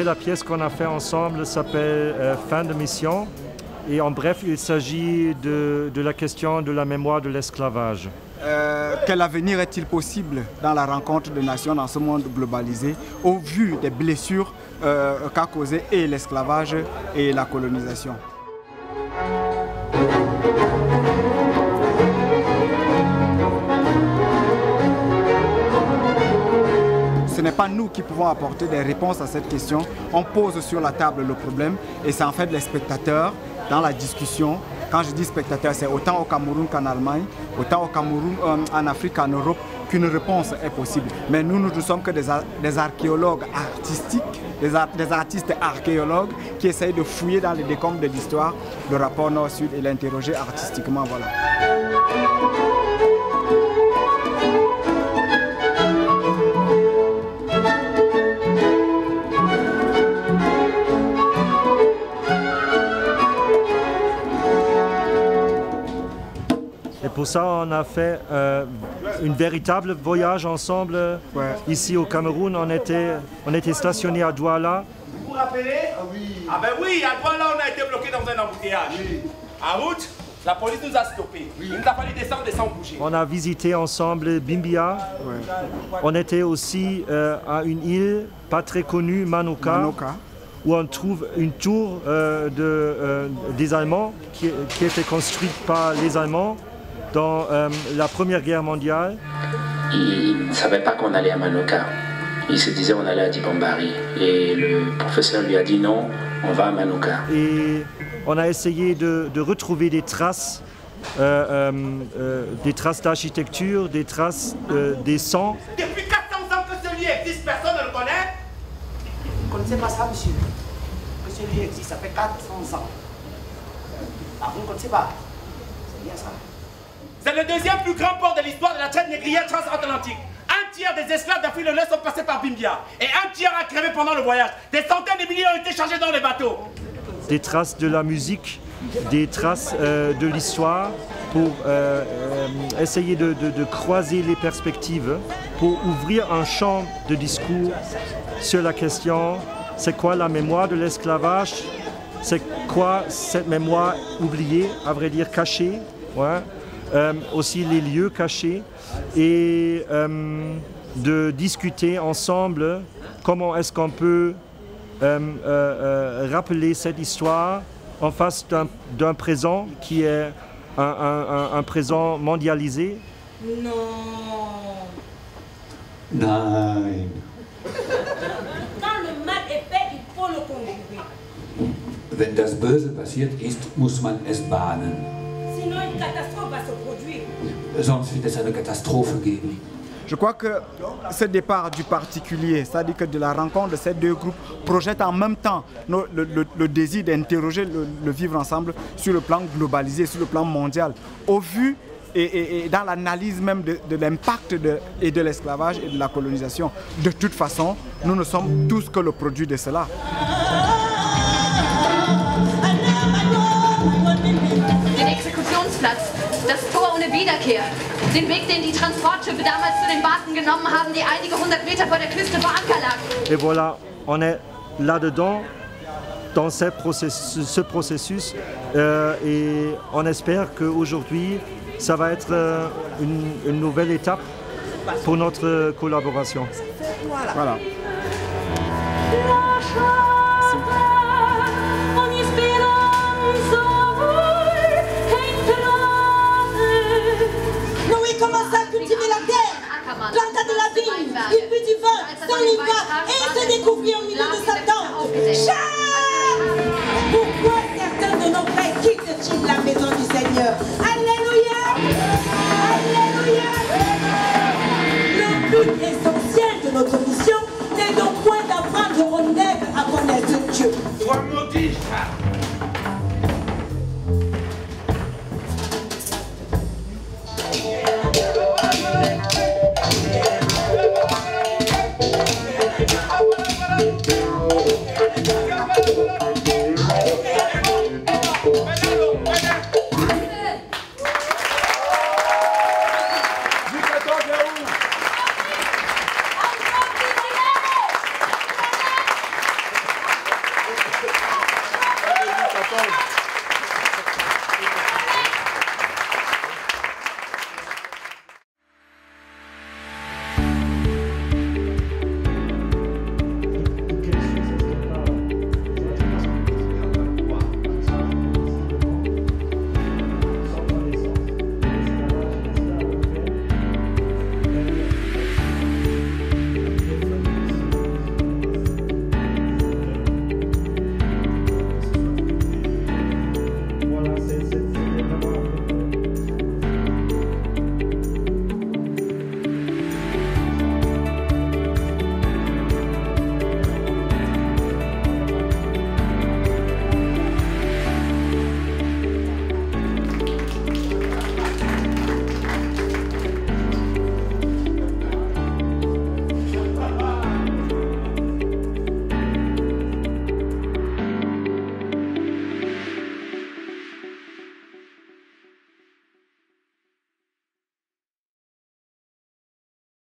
La pièce qu'on a fait ensemble s'appelle Fin de mission et en bref il s'agit de la question de la mémoire de l'esclavage. Quel avenir est-il possible dans la rencontre de nations dans ce monde globalisé au vu des blessures qu'a causé et l'esclavage et la colonisation? Ce n'est pas nous qui pouvons apporter des réponses à cette question. On pose sur la table le problème et c'est en fait les spectateurs dans la discussion. Quand je dis spectateurs, c'est autant au Cameroun qu'en Allemagne, autant au Cameroun, en Afrique qu'en Europe, qu'une réponse est possible. Mais nous ne sommes que des archéologues artistiques, des artistes archéologues qui essayent de fouiller dans les décombres de l'histoire le rapport Nord-Sud et l'interroger artistiquement. Voilà. Pour ça, on a fait un véritable voyage ensemble ici au Cameroun. On était stationné à Douala. Vous vous rappelez? Ah oui. Ah ben oui, à Douala, on a été bloqué dans un embouteillage. Oui. En route, la police nous a stoppés. Oui. Il nous a fallu descendre sans bouger. On a visité ensemble Bimbia. Ouais. On était aussi à une île pas très connue, Manoka. Où on trouve une tour des Allemands qui était construite par les Allemands dans la Première Guerre mondiale. Il ne savait pas qu'on allait à Manoka. Il se disait on allait à Dibambari. Et le professeur lui a dit non, on va à Manoka. Et on a essayé de retrouver des traces d'architecture, des traces des sangs. Depuis 400 ans que ce lieu existe, personne ne le connaît. Vous ne connaissez pas ça, monsieur? Que ce lieu existe, ça fait 400 ans. Ah, vous ne connaissez pas? C'est bien ça. C'est le deuxième plus grand port de l'histoire de la traite négrière transatlantique. Un tiers des esclaves d'Afrique de l'Ouest sont passés par Bimbia. Et un tiers a crevé pendant le voyage. Des centaines de milliers ont été chargés dans les bateaux. Des traces de la musique, des traces de l'histoire pour essayer de croiser les perspectives, pour ouvrir un champ de discours sur la question c'est quoi la mémoire de l'esclavage, c'est quoi cette mémoire oubliée, à vrai dire cachée, ouais. Aussi les lieux cachés et de discuter ensemble comment est-ce qu'on peut rappeler cette histoire en face d'un présent qui est un présent mondialisé. Non. Nein. Quand le mal est fait, il faut le conjurer. Wenn das Böse passiert ist, muss man es bahnen. Sinon, une catastrophe va se produire. Sonst wird es eine Katastrophe geben. Je crois que ce départ du particulier, c'est-à-dire que de la rencontre de ces deux groupes, projette en même temps le désir d'interroger le vivre ensemble sur le plan globalisé, sur le plan mondial, au vu et dans l'analyse même de l'impact et de l'esclavage et de la colonisation. De toute façon, nous ne sommes tous que le produit de cela. Den Exekutionsplatz, das Tor ohne Wiederkehr, den Weg, den die Transportschiffe damals zu den Basen genommen haben, die einige 100 Meter vor der Küste vor Anker lagen. Et voilà, on est là-dedans, dans ce processus, et on espère qu'aujourd'hui, ça va être une nouvelle étape pour notre collaboration. Voilà. Noé commença à cultiver la terre, planta de la vigne, il but du vin, s'enleva et se découvrit au milieu de sa tente.